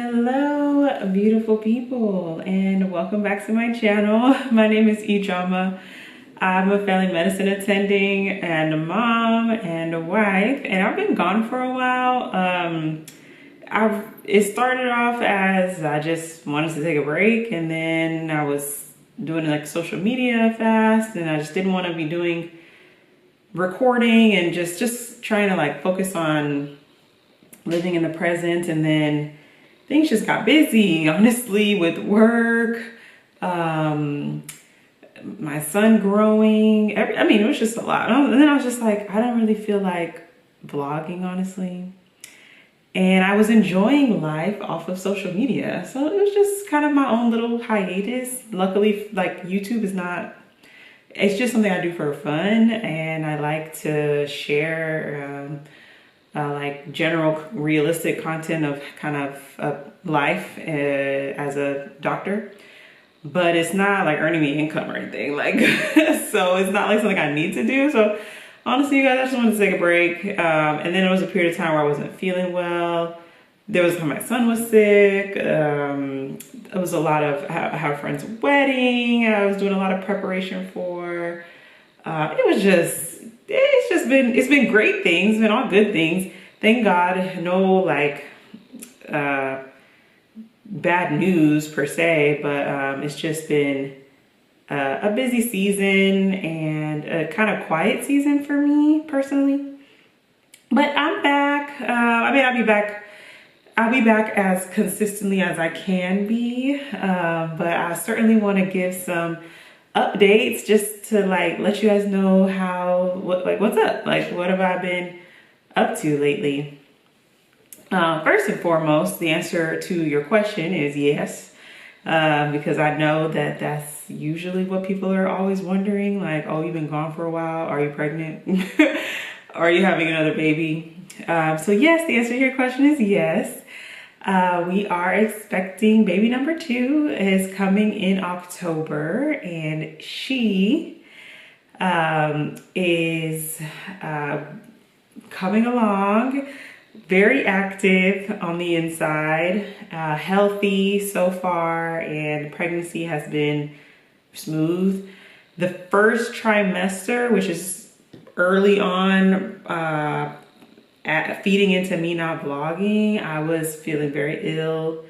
Hello, beautiful people, and welcome back to my channel. My name is Ijama. I'm a family medicine attending and a mom and a wife, and I've been gone for a while. It started off as I just wanted to take a break, and then I was doing like social media fast, and I just didn't want to be doing recording and just trying to like focus on living in the present. And then things just got busy, honestly, with work, my son growing. It was just a lot. And then I was just like, I don't really feel like vlogging, honestly. And I was enjoying life off of social media. So it was just kind of my own little hiatus. Luckily, like YouTube is not, it's just something I do for fun. And I like to share like general realistic content of kind of life as a doctor, but it's not like earning me income or anything, like so it's not like something I need to do. So honestly, you guys, I just wanted to take a break, and then it was a period of time where I wasn't feeling well. There was a time my son was sick. It was a lot of, I have a friend's wedding I was doing a lot of preparation for. It's been great things, been all good things. Thank God, no like bad news per se, but it's just been a busy season and a kind of quiet season for me personally. But I'm back. I'll be back as consistently as I can be, but I certainly want to give some updates just to like let you guys know what's up, like what have I been up to lately. First and foremost, the answer to your question is yes, because I know that that's usually what people are always wondering, like, oh, you've been gone for a while, are you pregnant? Are you having another baby? So yes, the answer to your question is yes. We are expecting baby number 2 is coming in October, and she is coming along very active on the inside, healthy so far, and pregnancy has been smooth. The first trimester, which is early on, feeding into me not vlogging, I was feeling very ill,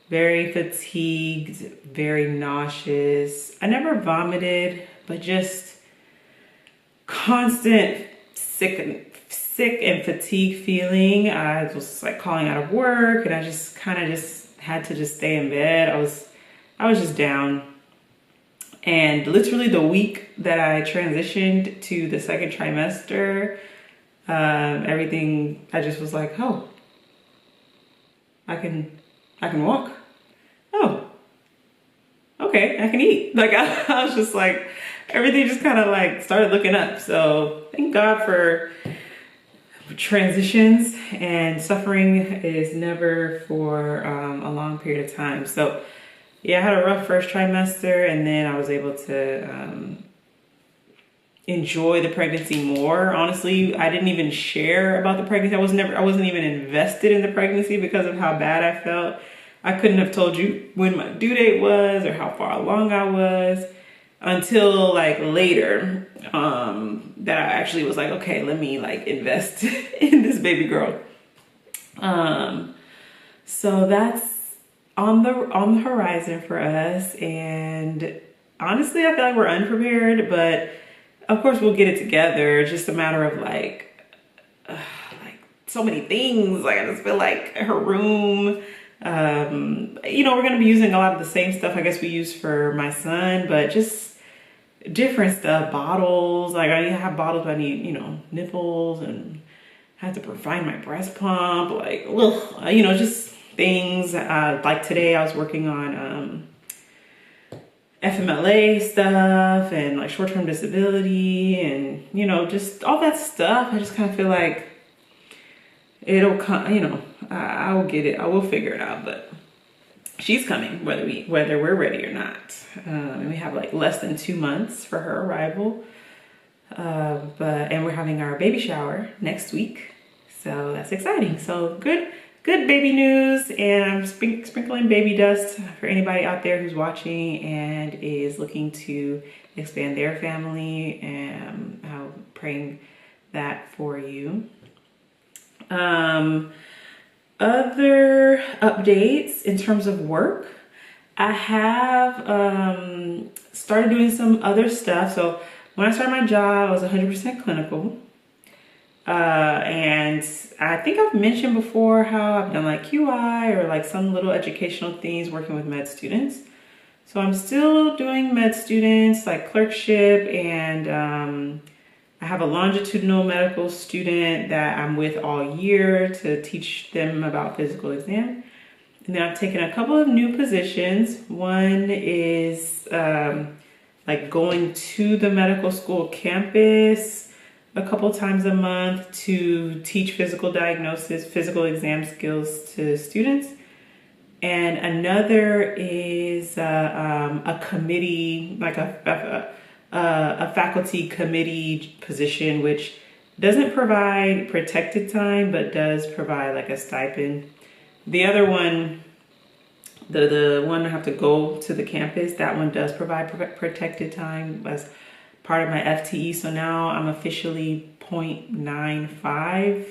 very fatigued, very nauseous. I never vomited, but just constant sick and fatigued feeling. I was like calling out of work, and I just kind of just had to just stay in bed. I was just down. And literally the week that I transitioned to the second trimester, everything, I just was like, oh, I can walk. Oh, okay, I can eat. Like I was just like, everything just kind of like started looking up. So thank God for transitions, and suffering is never for a long period of time. So yeah, I had a rough first trimester, and then I was able to enjoy the pregnancy more. Honestly, I didn't even share about the pregnancy. I wasn't even invested in the pregnancy because of how bad I felt. I couldn't have told you when my due date was or how far along I was until like later, that I actually was like, okay, let me like invest in this baby girl. So that's on the horizon for us, and honestly, I feel like we're unprepared, but of course we'll get it together. It's just a matter of like so many things. Like I just feel like her room, we're gonna be using a lot of the same stuff I guess we use for my son, but just different stuff. Bottles, like I need to have bottles, but I need, nipples, and I have to find my breast pump, like, just things. Like today I was working on FMLA stuff and like short-term disability and, just all that stuff. I just kind of feel like it'll come, I will get it. I will figure it out, but she's coming whether we're ready or not. And we have like less than 2 months for her arrival. And we're having our baby shower next week. So that's exciting. So good good baby news, and I'm sprinkling baby dust for anybody out there who's watching and is looking to expand their family, and I'm praying that for you. Other updates in terms of work, I have started doing some other stuff. So when I started my job, I was 100% clinical. And I think I've mentioned before how I've done like QI or like some little educational things working with med students. So I'm still doing med students like clerkship, and I have a longitudinal medical student that I'm with all year to teach them about physical exam. And then I've taken a couple of new positions. One is like going to the medical school campus a couple times a month to teach physical diagnosis, physical exam skills to students. And another is a committee, like a faculty committee position, which doesn't provide protected time, but does provide like a stipend. The other one, the one I have to go to the campus, that one does provide protected time as part of my FTE. So now I'm officially 0.95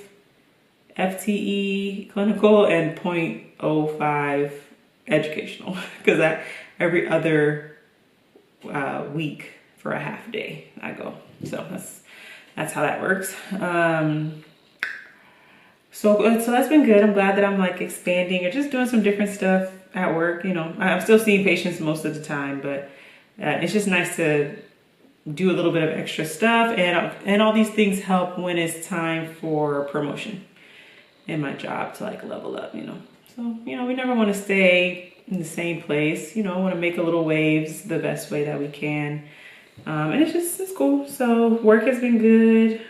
FTE clinical and 0.05 educational, because every other week for a half day I go. So that's how that works. So that's been good. I'm glad that I'm like expanding or just doing some different stuff at work. You know, I'm still seeing patients most of the time, but it's just nice to do a little bit of extra stuff, and all these things help when it's time for promotion in my job to like level up, you know. So, you know, we never want to stay in the same place, you know, want to make a little waves the best way that we can. And it's cool. So work has been good.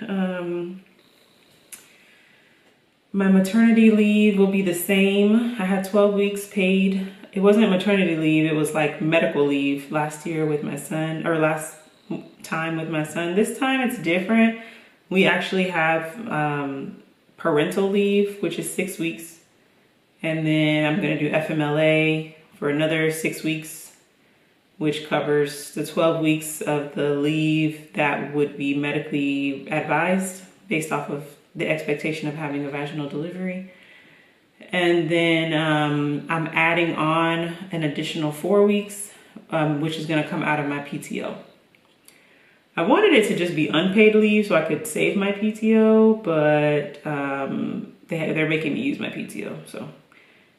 My maternity leave will be the same. I had 12 weeks paid. It wasn't maternity leave. It was like medical leave last year with my son, or last time with my son. This time it's different. We actually have parental leave, which is 6 weeks. And then I'm going to do FMLA for another 6 weeks, which covers the 12 weeks of the leave that would be medically advised based off of the expectation of having a vaginal delivery. And then I'm adding on an additional 4 weeks, which is going to come out of my PTO. I wanted it to just be unpaid leave so I could save my PTO, but they're making me use my PTO, so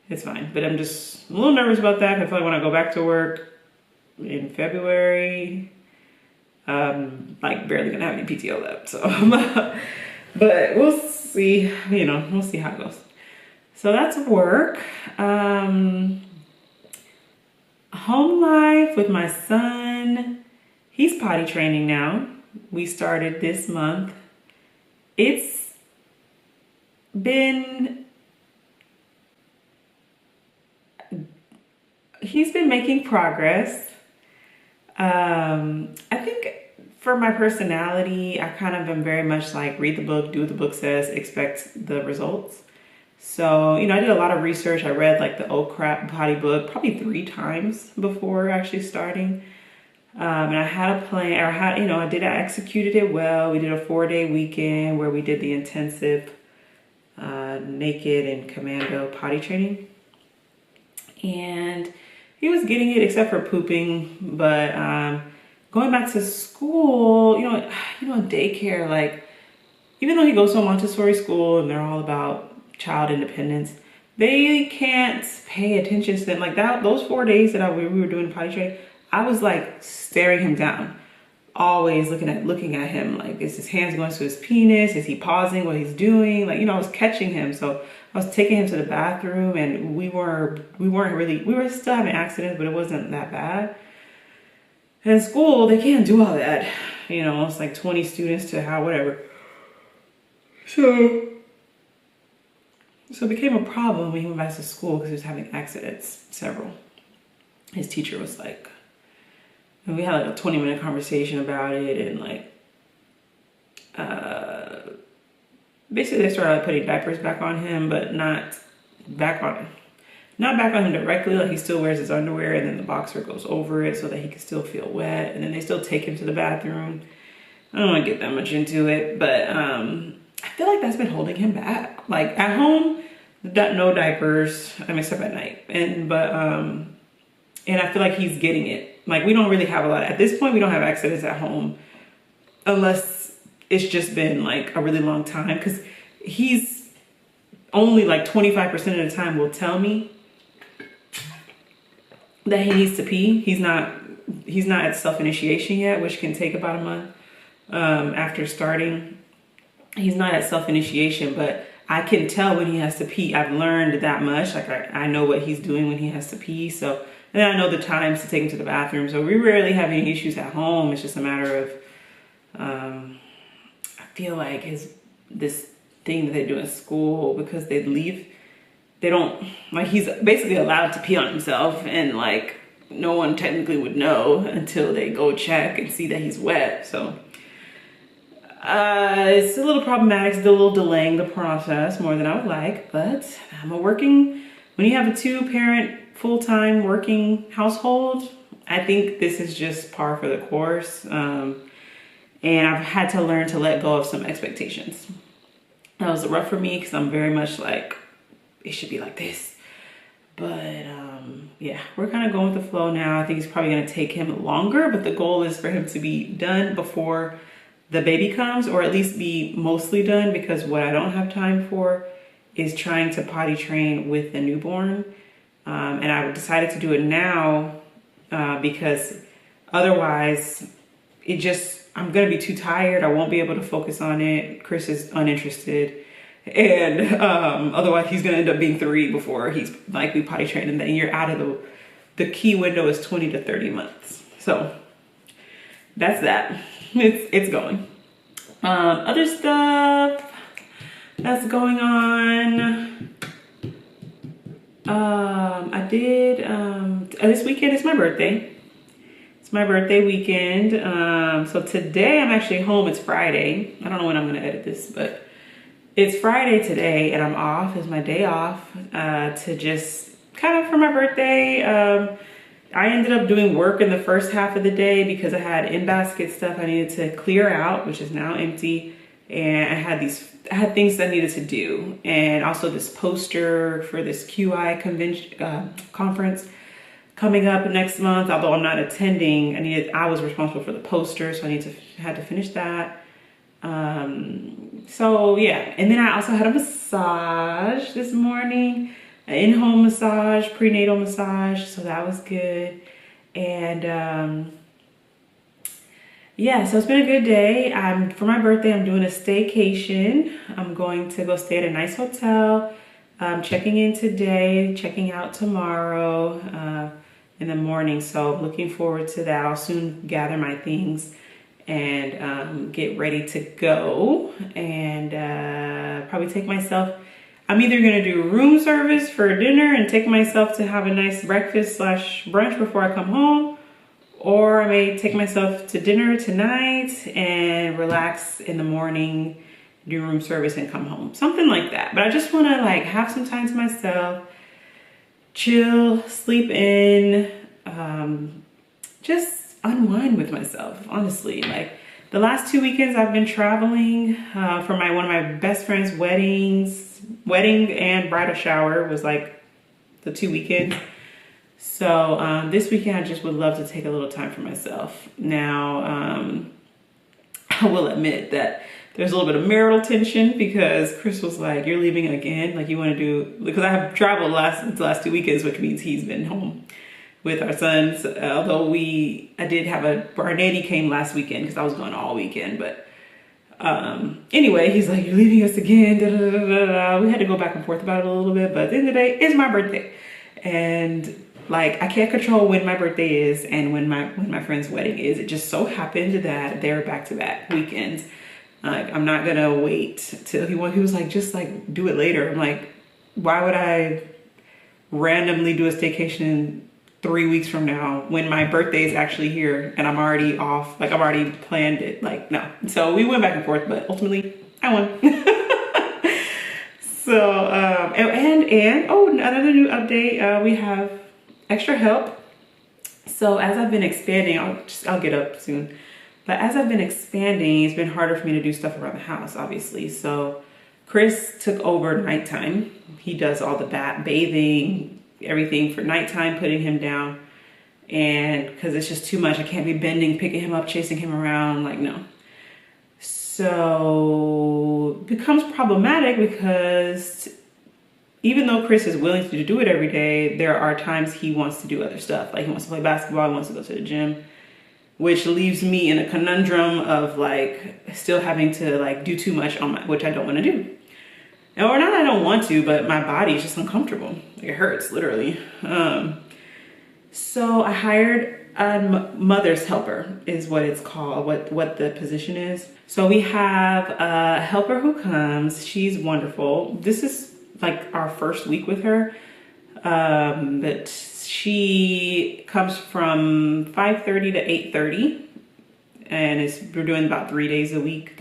it's fine. But I'm just a little nervous about that. I feel like when I go back to work in February, like barely gonna have any PTO left. So, but we'll see. You know, we'll see how it goes. So that's work. Home life with my son. He's potty training now. We started this month. He's been making progress. I think for my personality, I kind of am very much like read the book, do what the book says, expect the results. So, you know, I did a lot of research. I read like the Oh Crap Potty book probably 3 times before actually starting. And I had a plan, or I executed it well. We did a 4-day weekend where we did the intensive naked and commando potty training. And he was getting it except for pooping, but going back to school, you know, daycare, like, even though he goes to a Montessori school and they're all about child independence, they can't pay attention to them. Like those 4 days that we were doing potty training, I was like staring him down, always looking at him. Like, is his hands going to his penis? Is he pausing what he's doing? Like, you know, I was catching him. So I was taking him to the bathroom, and we were still having accidents, but it wasn't that bad. In school, they can't do all that. You know, it's like 20 students to whatever. So it became a problem when he went back to school because he was having accidents, several. His teacher was like, and we had like a 20-minute conversation about it, and like, basically they started like putting diapers back on him, but not back on, not back on him directly, like he still wears his underwear and then the boxer goes over it so that he can still feel wet. And then they still take him to the bathroom. I don't want to get that much into it, but I feel like that's been holding him back. Like at home, no diapers, I mean, except at night. And I feel like he's getting it. Like we don't really have a lot. At this point, we don't have accidents at home unless it's just been like a really long time, because he's only like 25% of the time will tell me that he needs to pee. He's not at self-initiation yet, which can take about a month after starting. He's not at self-initiation, but I can tell when he has to pee. I've learned that much. Like I know what he's doing when he has to pee. So, and then I know the times to take him to the bathroom. So we rarely have any issues at home. It's just a matter of, I feel like this thing that they do in school, because they leave, they don't, like he's basically allowed to pee on himself, and like no one technically would know until they go check and see that he's wet. So it's a little problematic, it's a little delaying the process more than I would like, but when you have a 2-parent full-time working household, I think this is just par for the course. And I've had to learn to let go of some expectations. That was rough for me because I'm very much like, it should be like this. But yeah, we're kind of going with the flow now. I think it's probably going to take him longer, but the goal is for him to be done before the baby comes, or at least be mostly done, because what I don't have time for is trying to potty train with the newborn. And I decided to do it now because otherwise I'm going to be too tired. I won't be able to focus on it. Chris is uninterested. And otherwise he's going to end up being 3 before he's likely potty trained. And then you're out of the key window is 20 to 30 months. So that's that. It's going. Other stuff that's going on. I did, this weekend is my birthday. It's my birthday weekend. So today I'm actually home. It's Friday. I don't know when I'm going to edit this, but it's Friday today and I'm off. It's my day off, to just kind of for my birthday. I ended up doing work in the first half of the day because I had in-basket stuff I needed to clear out, which is now empty. And I had things that I needed to do. And also this poster for this QI conference coming up next month. Although I'm not attending, I was responsible for the poster, so I had to finish that. So yeah, and then I also had a massage this morning. An in-home massage, prenatal massage, so that was good. And yeah, so it's been a good day. For my birthday, I'm doing a staycation. I'm going to go stay at a nice hotel. Checking in today, checking out tomorrow in the morning. So looking forward to that. I'll soon gather my things and get ready to go, and probably take myself. I'm either going to do room service for dinner and take myself to have a nice breakfast / brunch before I come home, or I may take myself to dinner tonight and relax in the morning, do room service and come home. Something like that. But I just want to like have some time to myself, chill, sleep in, just unwind with myself, honestly. Like the last 2 weekends I've been traveling for one of my best friend's wedding and bridal shower was like the 2 weekends. So this weekend I just would love to take a little time for myself. Now I will admit that there's a little bit of marital tension because Chris was like, "You're leaving again? Like you want to do?" Because I have traveled the last 2 weekends, which means he's been home with our sons. Although I did have our nanny came last weekend because I was gone all weekend, but. Anyway, he's like, "You're leaving us again." Da, da, da, da, da. We had to go back and forth about it a little bit, but at the end of the day, it's my birthday. And like, I can't control when my birthday is and when my friend's wedding is. It just so happened that they're back-to-back weekends. Like, I'm not gonna wait till he was like, "Just like do it later." I'm like, why would I randomly do a staycation 3 weeks from now when my birthday is actually here and I'm already off? Like, I've already planned it. Like, no. So we went back and forth, but ultimately I won. So, and Oh, another new update. We have extra help. So as I've been expanding, I'll get up soon. But as I've been expanding, it's been harder for me to do stuff around the house, obviously. So Chris took over nighttime. He does all the bathing, everything for nighttime, putting him down. And because it's just too much, I can't be bending, picking him up, chasing him around, like no. So it becomes problematic because even though Chris is willing to do it every day, there are times he wants to do other stuff. Like he wants to play basketball, he wants to go to the gym, which leaves me in a conundrum of like still having to like do too much on which I don't want to do. Or not I don't want to, but my body is just uncomfortable. Like it hurts, literally. So I hired a mother's helper is what it's called, what the position is. So we have a helper who comes. She's wonderful. This is like our first week with her. But she comes from 5:30 to 8:30. And we're doing about 4 days a week,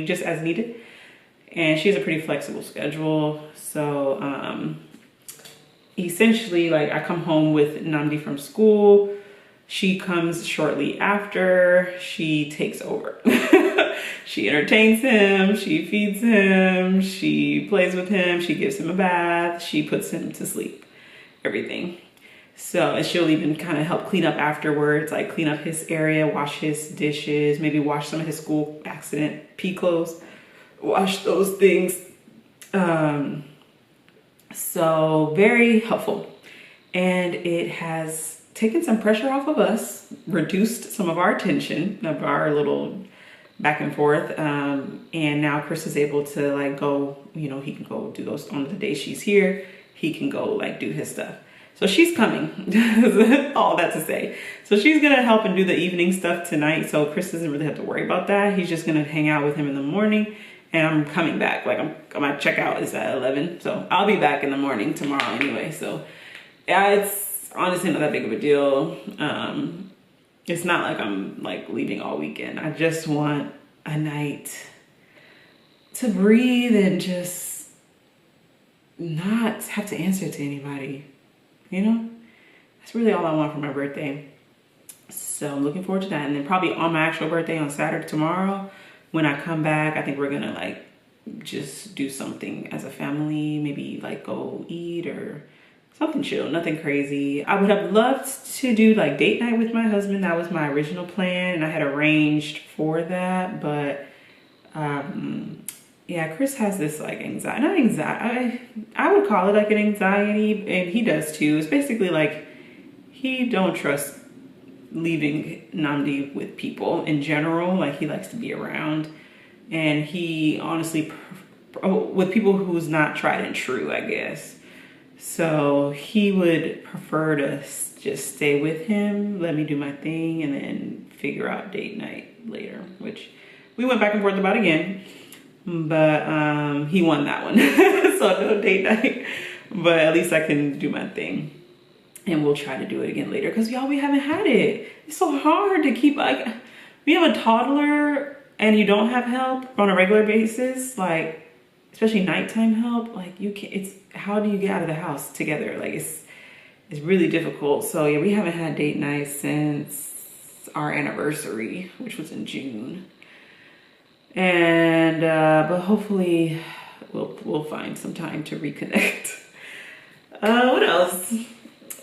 just as needed. And she has a pretty flexible schedule. So essentially, like I come home with Namdi from school. She comes shortly after. She takes over. She entertains him. She feeds him. She plays with him. She gives him a bath. She puts him to sleep. Everything. So, and she'll even kind of help clean up afterwards, like clean up his area, wash his dishes, maybe wash some of his school accident pee clothes, wash those things. So very helpful. And it has taken some pressure off of us, reduced some of our tension of our little back and forth. And now Chris is able to like go, you know, he can go do those on the day she's here. He can go like do his stuff. So she's coming, all that to say. So she's gonna help and do the evening stuff tonight. So Chris doesn't really have to worry about that. He's just gonna hang out with him in the morning. And I'm coming back, like my checkout is at 11. So I'll be back in the morning tomorrow anyway. So yeah, it's honestly not that big of a deal. It's not like I'm like leaving all weekend. I just want a night to breathe and just not have to answer to anybody. You know, that's really all I want for my birthday. So I'm looking forward to that. And then probably on my actual birthday on Saturday tomorrow, when I come back, I think we're gonna like just do something as a family, maybe like go eat or something chill, nothing crazy. I would have loved to do like date night with my husband. That was my original plan and I had arranged for that, but yeah, Chris has this like anxiety, not anxiety, I would call it like an anxiety, and he does too. It's basically like he don't trust leaving Namdi with people in general. Like he likes to be around, and he honestly, with people who's not tried and true, I guess. So he would prefer to just stay with him, let me do my thing, and then figure out date night later, which we went back and forth about again. But he won that one. So no date night, but at least I can do my thing, and we'll try to do it again later, because y'all, we haven't had it. It's so hard to keep, like, we have a toddler and you don't have help on a regular basis, like especially nighttime help. Like you can't, it's, how do you get out of the house together? Like it's really difficult. So yeah, we haven't had date night since our anniversary, which was in June. And but hopefully we'll find some time to reconnect. What else?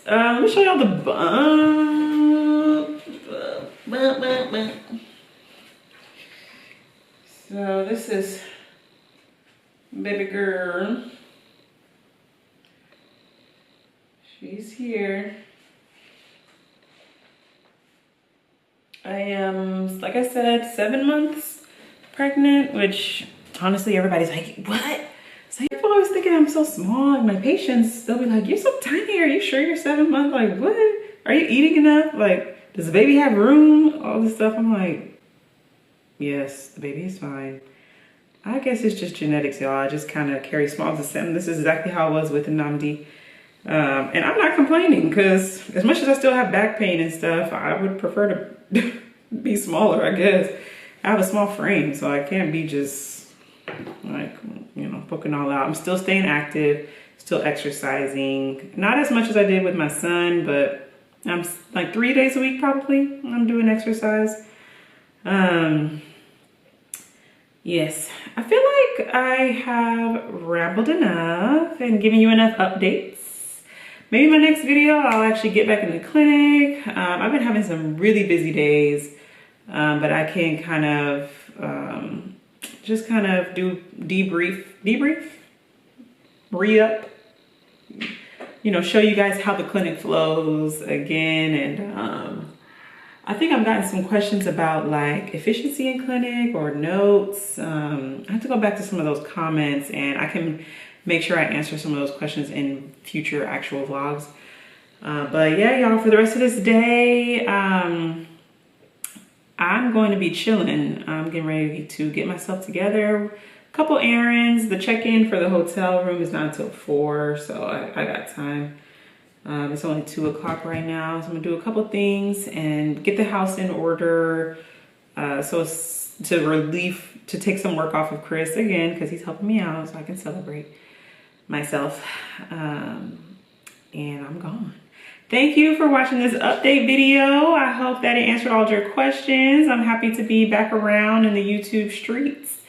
Let me show y'all the bump. So this is baby girl. She's here. I am, like I said, 7 months pregnant, which honestly everybody's like, what? So people always thinking I'm so small. Like my patients, they'll be like, you're so tiny. Are you sure you're 7 months? Like, what? Are you eating enough? Like, does the baby have room? All this stuff. I'm like, yes, the baby is fine. I guess it's just genetics, y'all. I just kind of carry small to 7. This is exactly how it was with Namdi. And I'm not complaining, because as much as I still have back pain and stuff, I would prefer to be smaller, I guess. I have a small frame, so I can't be just, I like, you know, poking all out. I'm still staying active, still exercising. Not as much as I did with my son, but I'm like 3 days a week probably I'm doing exercise. Yes, I feel like I have rambled enough and given you enough updates. Maybe my next video, I'll actually get back in the clinic. I've been having some really busy days, but I can kind of just kind of do debrief, re-up, you know, show you guys how the clinic flows again. And I think I've gotten some questions about like efficiency in clinic or notes. I have to go back to some of those comments, and I can make sure I answer some of those questions in future actual vlogs. But yeah, y'all, for the rest of this day, I'm going to be chilling. I'm getting ready to get myself together. A couple errands. The check-in for the hotel room is not until 4, so I got time. It's only 2 o'clock right now, so I'm gonna do a couple things and get the house in order. So it's to take some work off of Chris again, because he's helping me out, so I can celebrate myself. And I'm gone. Thank you for watching this update video. I hope that it answered all your questions. I'm happy to be back around in the YouTube streets.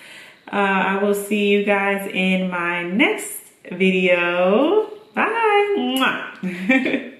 I will see you guys in my next video. Bye. Mwah.